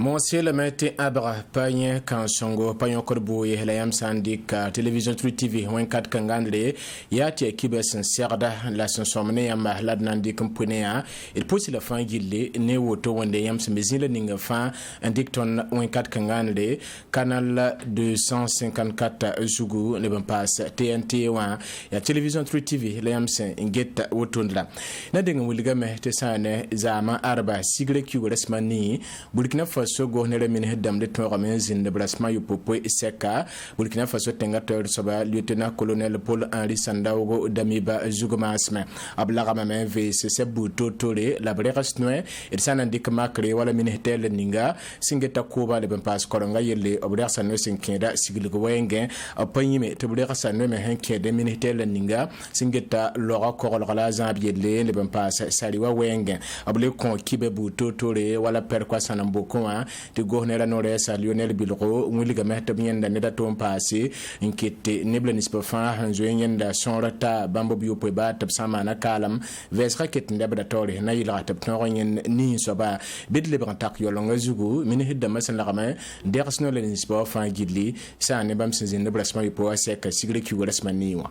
Monsieur le maître Abra Panye Kansongo Panyo Korboye Helayam Sandika Télévision True TV 24 Kangandre Yati Kibes Serda la Sonsomne Yamba Ladnandi Kumpunea il pousse la fin gille ne woto wande yam semezile ninga fin indicton 24 Kangandre canal 254 Zugu ne passe TNT 1 ya Télévision True TV Helayam Sen Ingeta wotondla na denga wuligame tesane zama arba sigle Resmani Burkina Faso Sogo ne le mine dam de toramen zin de brasma yu popo iseka Burkina Faso tengateur soba lieutenant colonel Paul Henri Sandaogo Damiba Zugomasme ablagama men ve se buto tole la breras noe et sanandik makre wala mine tel ninga singeta kuba le bempas koronga yele obrer sanwe sinkeda sigilgo wenge apanyime te obrer sanwe me henke de mine tel ninga singeta lora korolala zambiele le bempas saliwa wenge able kon kibe buto tole wala perkwa sanamboko de gouverneur Nord-Est Lionel Bilro Williga Mehta Bienda Neda Tompasi Inkete Niblenis Pofan Hanzoyenda Sonrata Bambo Biopeba Tapsama Nakalam Vesra Ket Ndabdatori Naila Tapnoyen Ni Soba Bidle Brantak Yolonga Zugu Minihid de Massan Laraman Dersno Lenispo Fan Gidli Sa Nebam Sezin Nebrasma Yupo Seka Sigri Kuresmaniwa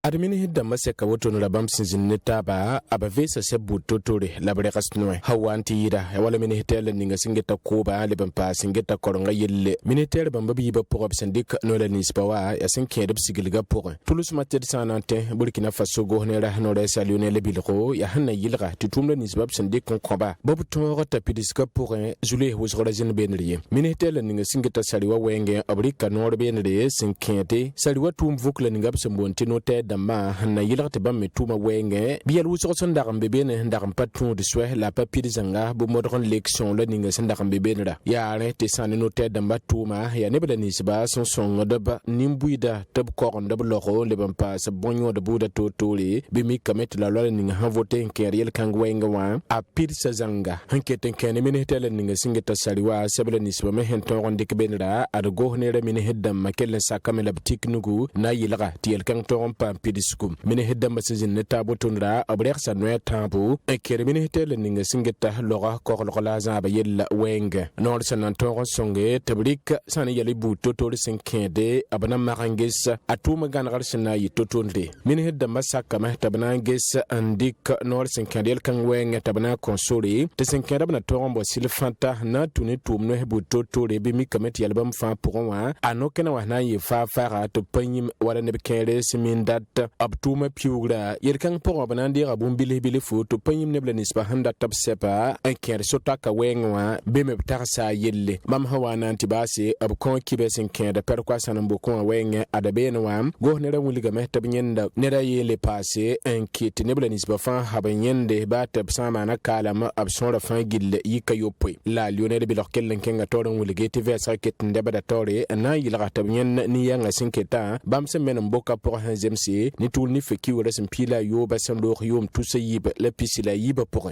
Admini hidda maseka woto no labam sinzin netaba abavesa sebu totore labre kasnwe hawanti yida wala mini hitel ninga singeta kuba le bampa singeta koronga yelle ministère bamba biba pour absendik no la nispawa ya sinke de sigilga pour tulus matet sanante Burkina Faso go ne ra no la salune le bilro ya hanna yilra tutumla nisbab sendik konba bobu to tapidiska pour jule wosra jin benriye ministère ninga singeta saliwa wenge abrika no benriye sinkete saliwa tum vukla ninga absembonti no te ma na yilarte bam metuma wenge biel wuso sondar mbebene ndar patron de soe la papier zanga bo modron l'élection le ninga sondar mbebene da ya re te sanne no te damba tuma ya nebela nisba son son de ba nimbuida tab koron de loro le bam pas bonyo de buda totoli bi mi kamet la lola ninga ha voter keriel kangwenga wa a pir zanga hankete kene mine tele ninga singeta saliwa sebela nisba me henton ronde kebene da ad go ne re mine heddam makelen sakamela boutique nugu na yilra tiel kan toron pa diskum mine hedda masizin ne tabo tonra abrex sanwe tambo e kere mine tel ninga singeta lora korlola za ba yella wenge nor sanan toron songe tabrik san yali bu totol sinkede abana marangis atuma gangar sinayi totonde mine hedda masaka ma tabana nges andik nor sinkede kan wenge tabana konsoli te sinkede bana toron bo silfanta na tuni tumno hebu totole bi mi kamet yalbam fa pourwa anokena wa na yi fa fara to panyim wala ne bekere simindat abtuma piugra yerkan por banandi rabum bile foto panyim ne blanispa handa tabsepa enker sotaka wengwa beme tarsa yelle mam hawana antibase abkon kibesen kenda perkwa sanambo kon wenge adabenwa go ne ramuliga metabnyenda ne da yele passe enkit ne blanispa fa habanyende ba tabsama na kalama absonra fa gille yikayope la lionel bilorkel kenga toron wulige tv saket ndebada tore na yilga tabnyen ni yanga sinketa bamse men mboka por hanzemsi ni toul ni feki wala simpila yo basando yom tusa yiba la pisila yiba pour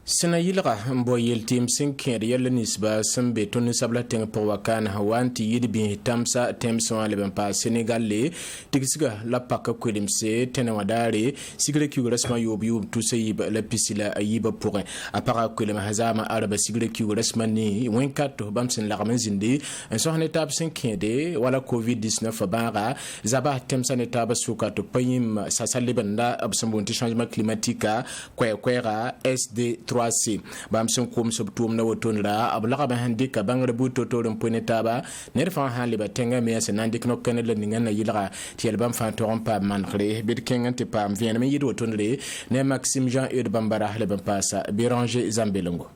Sena yilga mbo yeltim sinker yel nisba sambe toni sabla teng pour wakana hawanti yidbi tamsa temson ale bampa Senegal le tigsiga la paka kwelimse tena wadare sigre ki resma yob tusa yiba la pisila yiba pour apara kwelema hazama araba sigre ki resma ni wenkato bamsen la ramenzindi en sohne tab sinkede wala covid-19 bara zaba temsa ne tab sukato payim sasale banda absambonti changement climatique kwera SD3 bamson kom sobtum na wotonra ablaga ba handika bangre buto torum ponetaba nerfa han liba tenga me senandik no kanela ningana yilga tiel bam fa torum pa manre bid kengante pa vien me yido tonre ne Maxime Jean-Eudes Bambara le bam passa Béranger Zambelongo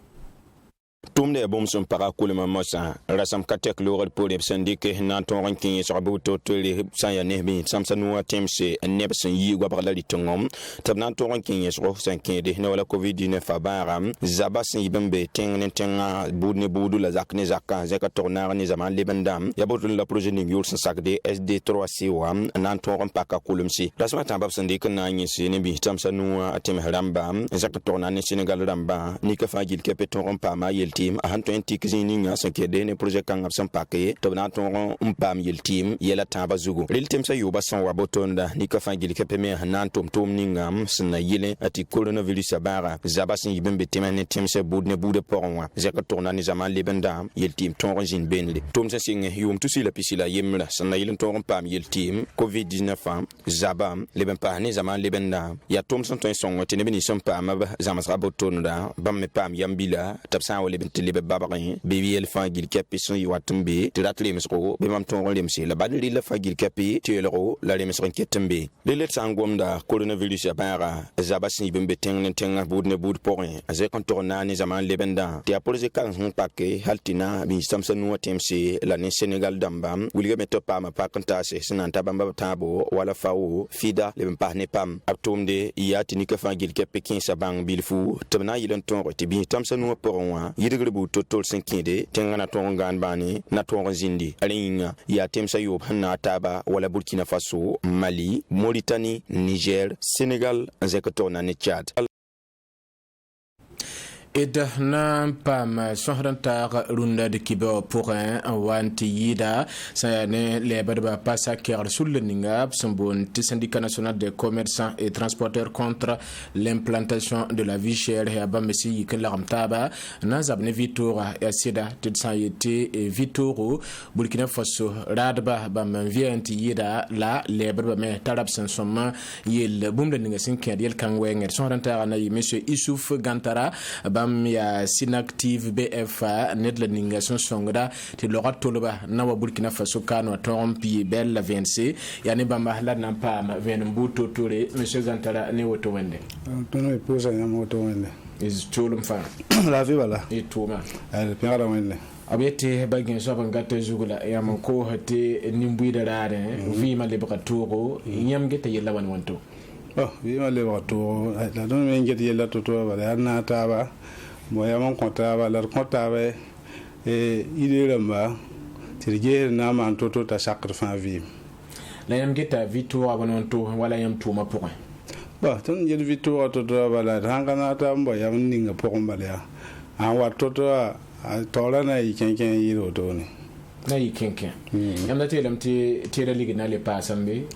Tumne bom son para kulma mosa rasam katek lorad pole sandike na ton ranking sabu to le sanya nehbi samsanu temse nebsen yi gwa barla litongom tabna ton ranking so sankede no la covid 19 abaram zabasin yibembe tenga budne budu la zakne zakka zaka tornar ni zaman lebandam ya botul la projet ni yul sakde SD3C wam nan ton paka kulumsi rasma tamba sandike na nyisi ne bi samsanu atem ramba zaka tornar ni Senegal ramba ni ka fagil kepe ton pa ma yelti team a han to antik zininga so kede ne projet kan absan pakke to na to pam yel team yela taba zugo rel team sa yuba son wa botonda ni ka fangili ka peme hanan tom ningam sna yele ati coronavirus abara zabasin yibem betema ne team sa budne bude porwa zeka tourna ni zaman lebenda yel team ton jin benle tom sa singe yum tusi la pisila yemla sna yelen ton pam yel team covid 19 zabam leben pa ni zaman lebenda ya tom son ton son tene bini son pam zamas rabotonda bam me pam yambila tabsan wala bint lebe babarin bebi el fangil kapison yiwatumbe tiratli mesro be mam ton lemsi la badri la fangil kapi tielero la lemsron ketembe le let sangomda coronavirus abara zabasi bembe tenga budne bud porin aze kontorna ni zaman lebenda ti apoloze kan pakke haltina bi samsanu temsi la ne Senegal dambam wuliga meto pam pakanta se sinanta bamba tabo wala fawo fida leben pa ne pam aptomde yati ni ka fangil kapi kin sabang bilfu tabna yilen ton ti bi tamsanu poronwa yidegre bu totol 5 tenga na ton gan bani na ton zindi alinga ya temsa yob hanna taba wala Burkina Faso, Mali, Mauritanie, Niger, Sénégal, Zekatorna et Tchad. Ida na pam sohrantar runda de kibo pour un wanti yida sa ne le badba passa ker sulninga sambon syndicat national des commerçants et transporteurs contre l'implantation de la vie chère et abamesi que l'armtaba nazab ne vitora et sida tsayete et vitoro Burkina Faso radba bam vianti yida la le badba me tarab sansoma yel bumde ninga sinker yel kangwenger sohrantar na monsieur Issouf Gantara ya Sinactive BFA nedla ningation songra ti lorat toloba na wa Burkina Faso kano torompi bella VNC yani bamba la nampa ma venumbuto tore monsieur Gantara ne woto wende tono eposa ya moto wende is tolum fa la vie voilà et toma elle piara wende abete bagin so bangata zugula ya ko hate nimbuida rare vi ma lebra toro nyam gete yella wan wonto vi ma lebra toro la don men gete yella to ba na taba moya mon comptable la comptable et il est là tirje na man toto ta sakr fin vie la yam geta vitu abononto wala yam tuma pour ba ton jed vitu toto wala rangana ta mbo yam ninga pour mbalia an wa toto a tola na ikenken yiro to ni na ikenken yam da telam ti tera ligi na le pasambe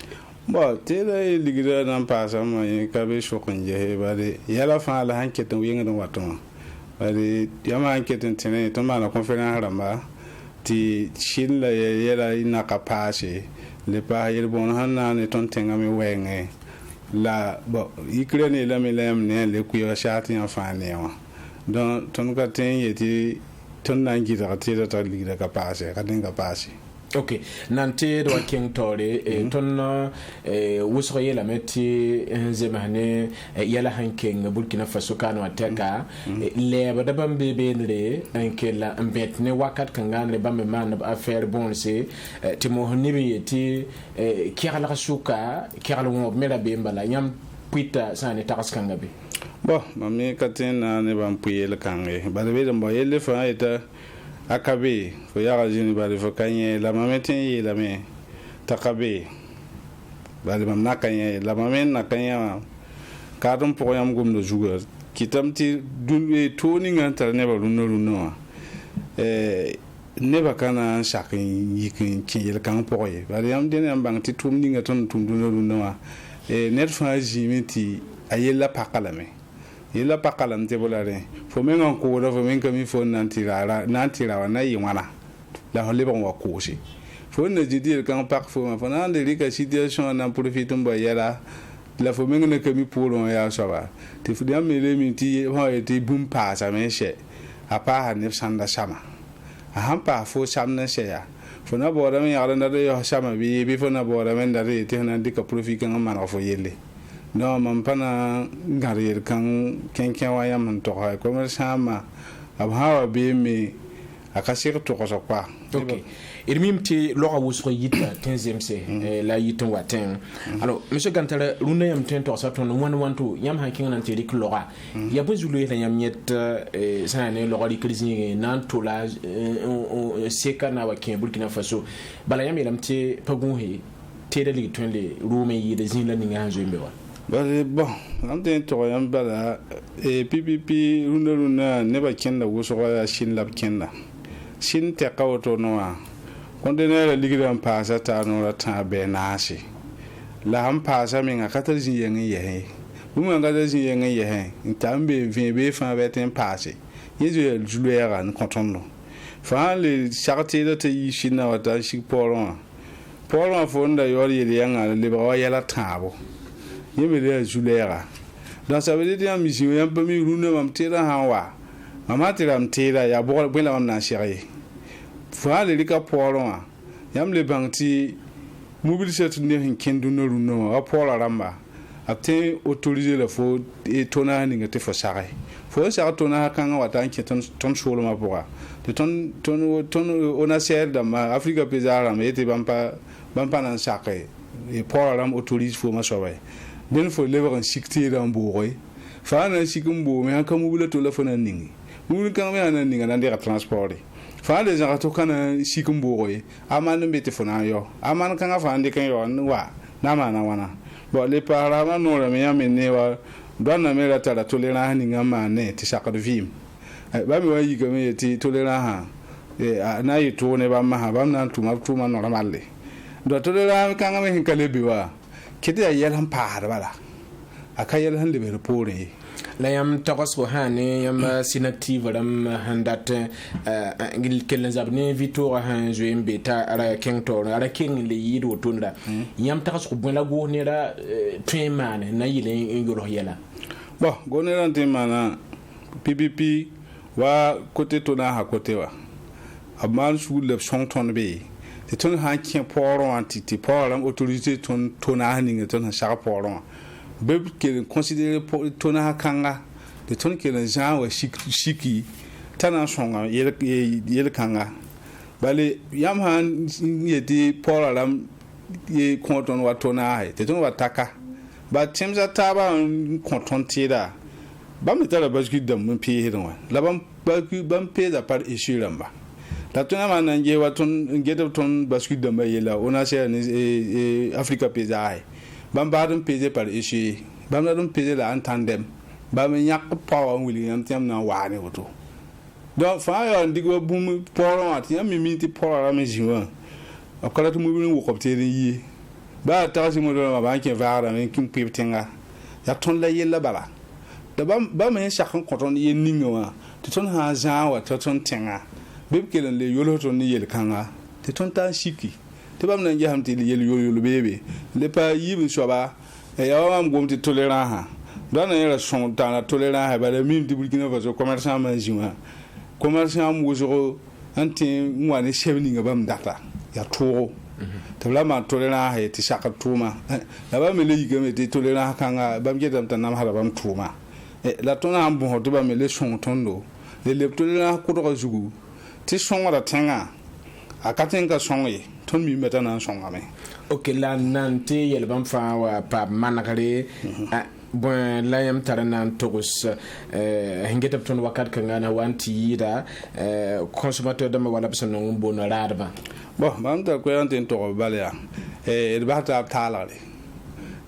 ba tera ligi na pasam ka be shokunje ba de yala fa la hanketan winga don watoma bari yama enquête tene to mala conférence ramba ti shin la yela ina kapase le pa yel bon hanna ne ton tenga mi wenge la bo ikrene la mi lem ne le ku yo shati en fane wa donc ton ka ten yeti ton nangi da ta li da kapase ka den kapase ok nante do king tore ton wusro yela meti zemane yela hanking Burkina Faso kanu ateka le badabam bebendre ankela ambet ne wakat kangane bamme man affaire bonse timo honibi ti kirala suka kirala mo mela bembala nyam puita sane taraskanga be bon mami katena ne bam puyel kange balabe mbo yele fa eta akabe fo yaga jini bari fo kanye la mameten yi la me takabe bari mam nakanye la mamen nakanya kadum pour yam gum do joueur kitam ti dun toni nganta ne ba luno ne ba kana shakin yikin kiyel kan poye bari yam den yam bang ti tum ninga ton tum luno net fa jimiti ayela pakalame yela pakalam te bolare fo men an ko do fo men kami fo nantira na yiwana la holle bon wa koshi fo ne jidi kan pak fo ma fo na de rika situation na profite mba yela la fo men ne kami pour on ya sawa te fu diam mele mi ti ho eti bum pa sa men she apa ha ne sanda sama a han pa fo samna she ya fo na bo da men ya da de yo sama bi fo na bo da men da de te na dika profite kan ma fo yele no man pana garir kan kenken waya man to ha ko sama ab hawa be mi akasir to ko kwa ok irmimti loga wusro yita 15e la yiton watin alors monsieur Gantara runa yam tento saton wan wanto yam hankin nan tedi loga ya buzulu la yam yet sanane loga di krizi nan to la seka na wakin Burkina Faso bala yam lamti pagun he tede li tonle rume yi de zin la ninga hanzo mbewa bale bon am den to yam bala PPP runa ne ba kenda wuso ya shin lab kenda shin te kawoto noa kondenera ligiran pasa ta no ra ta be nasi la ham pasa mi ngakata jin yengi ye bu mo ngada jin yengi ye ntambe be fa be ten pase yezu el juleera n kontono fa le charté de te yishina wata shi polon fonda yori ye yanga le ba yala tabo yebe le juleera dans ça veut dire mission yam pa mi runa mam tira hawa mama tira mam tira ya bo bela mam na chéri fa le lika polon yam le banti mobilisation ne hin kendu no runo a pola ramba apte autoriser le fo et tona ni ngate fo sare fo sa tona kan wata nke ton solo ma poa de ton ona ser da ma Afrika pezara ma ete bampa nan sake e pola ram autorise fo ma sowe den fo lever en sikti da mboy fa na sikumbo me kan mobile to la fo na ningi mobile kan me na ninga na ndera transport fa les gens to kana sikumbo amana mbete fo na yo amana kan fa ande kan yo wa na mana wana bo le parama no re me yamene wa donna me la tala tolera ni ngama ne ti saka de vim ba mi wa yi game ti tolera ha na yi to ne ba ma ha ba na tuma no ramalle do tolera kan ngame hin kale biwa kiti ya yel han pa da bala akayel han le be repore la yam taqas hane yam sinactive ram handat ngil kelen zabne vitor han joem beta ara kengtor ara king le yido tunda yam taqas ko bon la go ne ra tremane na yile ngoro yela bon go ne ran temana PPP wa côté tona ha côté wa amal sou le son ton be te ton ha kien poron antiti poron autorité ton tona ni ton ha poron beb ke considérer tona kanga de ton ke le gens wa shiki tana songa yel kanga bale yam han yeti poralam ye konton wa tona te ton wa taka ba timza taba konton tida bam tala baski dam mun pi hedon la bam pe da par ishiramba la tona man nge wa ton ngeda ton baski dam yela ona se Afrika pezai bam badum peze par ishi bam na dum peze la antandem bam nyak power William tem na wane woto donc fa yo ndigo bum power at yam mi ti power am jiwa akala to mobile wo kopte yi ba ta si mo do ma ban ke vaara men kim piptenga ya ton la yella bala da bam men shakon koton ye ninga wa to ton ha jawa to ton tenga bib kelen le yolo ton ni yel kanga te ton ta shiki te bam nan jaham te yel yolo bebe le pa yibin soba e yawam gomti tolérant ha dona yela son ta tolérant ha ba le mim di Burkina Faso commerçant manjima commerçant mo zo anti ngwane chevni ngabam data ya toro te la ma tolérant ha ti saka tuma la ba me le yigame te tolérant kanga bam jedam tan nam hala bam tuma e la tona am bon to ba me le son tondo le tolérant ko do zugu ti son wala tenga akatenga sonye ton mi meta na songame ok la nante yel bam fa wa pa manakare bon la yam taranan togus ngeta ton wakat ka ngana wanti yida consommateur dama wala person no bono radba bon bam ta ko yanten to balya e ba ta talale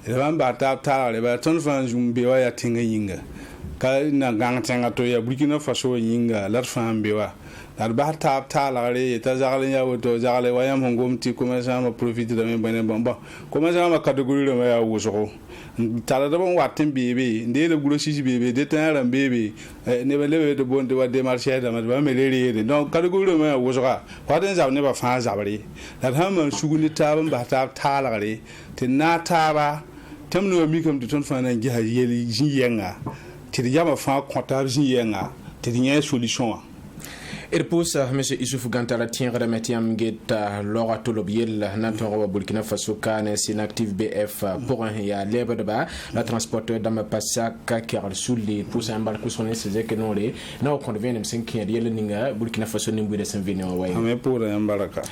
e bam ba ta talale ba ton fa jumbe wa ya tinga yinga ka na gang tenga to ya Burkina Faso yinga lar fa mbewa dar ba ta talare ta zagale ya woto zagale wayam hongom ti commerçant ma profite de men bane bon commerçant ma catégorie de ya woso tala da bon watin bebe ndele gulo sisi bebe de tan bebe ne ba lewe de bon de wa démarcher da ma ba melere donc catégorie de ya woso ka watin za ne ba fa zabare da ha ma suguni ta ba ta talare te na ta ba tamno mi kam de ton fa na ngi ha yeli jinyenga te yama fa kontar jinyenga te nya solution et pour ça monsieur Issoufou Gantara tient remetiam geta lora tolobiel nanto Burkina Faso kan sinactive BF pour un ya lebe de ba la transporteur dans pasaka car sous les pour ça embarque sur les c'est que non les na on convient même 5 yel ninga Burkina Faso nimbu de 5 vino way mais pour embaraka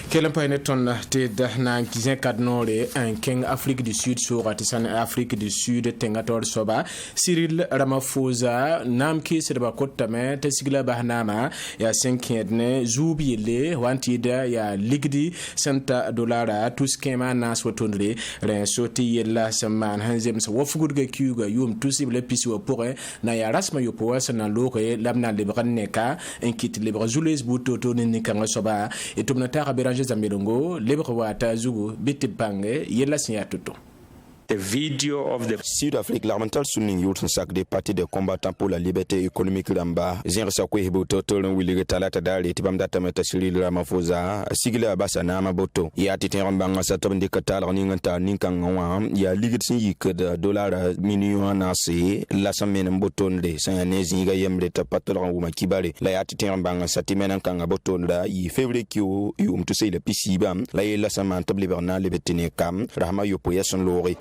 Quel point ton te na kizin kadnore un king Afrique du Sud sur atisan Afrique du Sud tengator soba Cyril Ramaphosa nam ki serba kotame te sigla bahnama ya 5 zubile wantida ya ligdi santa dolara tuskema nas wotondre ren soti yella saman hanzem sa wofugurga kyuga yum tusible pisi pour na ya rasma yo poas na lore lamna lebraneka enkit lebre zules butoto ni kanga soba etumnata Béranger Zambelongo, Lebrawata Zugu, Bitipange, Yella Siatuto. The video of the Sud-Afrique, l'armental souligne un sac des partis de combattants pour la liberté économique Ramba. Zin Sakwe Hiboto, Tolon Willi Talata Dali, Tibam Datameta Cyril Ramaphosa, Sigla Bassana Maboto, Yati Rambanga Satom de Qatar, Ninganta, Ninkangawan, Ya Ligitsi, dollar million nasi, la Samen Botonde, Sayanesi, Gayem, Patron ou Makibale, la Yati Rambanga Satimen Kanga Botonda, y février Kyo, to say le Pissibam, la Samantha Bernal, le Betinekam, Rama Yopoyason Lori.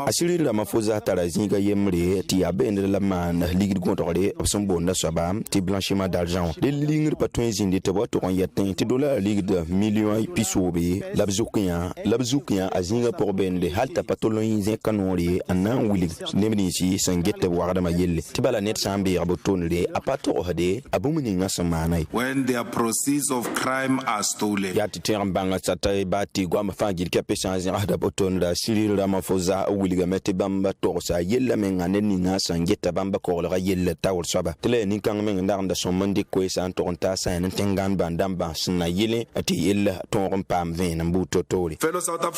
Asili Ramaphosa tarazinga yemre ti abende la man ligue contrôlé son bonda soba ti blanchiment d'argent les lignes patouin zindi te boto on yatin ti dollar ligue de millions pisobe labzukiya azinga pour bende halta patolon zin kanori anan wili nemni sangette warda ma yelle ti bala net sambe abotonle apato hade abumuni ngasamana when their proceeds of crime are stolen ya ti terambanga satai bati gwa mafangil kapeshanzi hada botonda Cyril Ramaphosa Williga mete bamba torsa yella mengane ninga sangeta bamba korla yella tawr saba tele ni kang meng ndarnda son mandi ko san tonta san tengan bandamba sna yele ati yella ton pam ven mbuto tori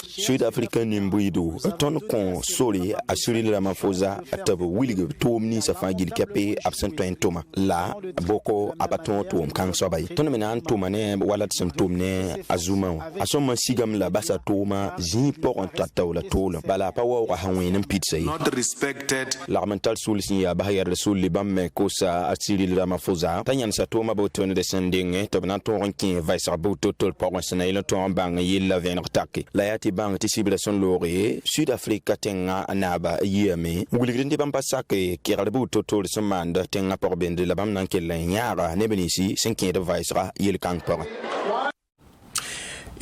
Sud African nimbuido ton kon soli asuri Ramaphosa atabo Williga tomni sa fangil kape absent toma la boko abaton tom kang saba ton mena toma ne wala tomne azuma asoma sigam la basa toma zi por tataw la tolo bala not respected. L'armental soulsin ya bahayar sul libam me kosa Cyril Ramaphosa tanyan sa toma boton de sending tobna tonkin vice aboto tol pawasna ila to bang yilla ven attaque la yati bang ti ciblation loré Sud Afrique tenga anaba yeme wulgrinde bam pasake kiralbu totol semanda tenga por bende la bam nankela nyara ne benisi 5 de vice ra yel kankpor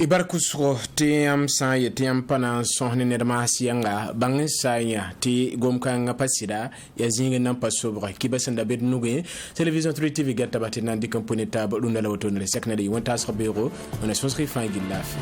Ibarkusro tiam sa yetiam pana sohne nermasianga bangin saya ti gomkanga pasida ya zinga nan pasobra kibasanda bet nuge television 3 TV gata batina di company tab lunda la wotonre sekna de wonta sabero on est souscrit fa gilafi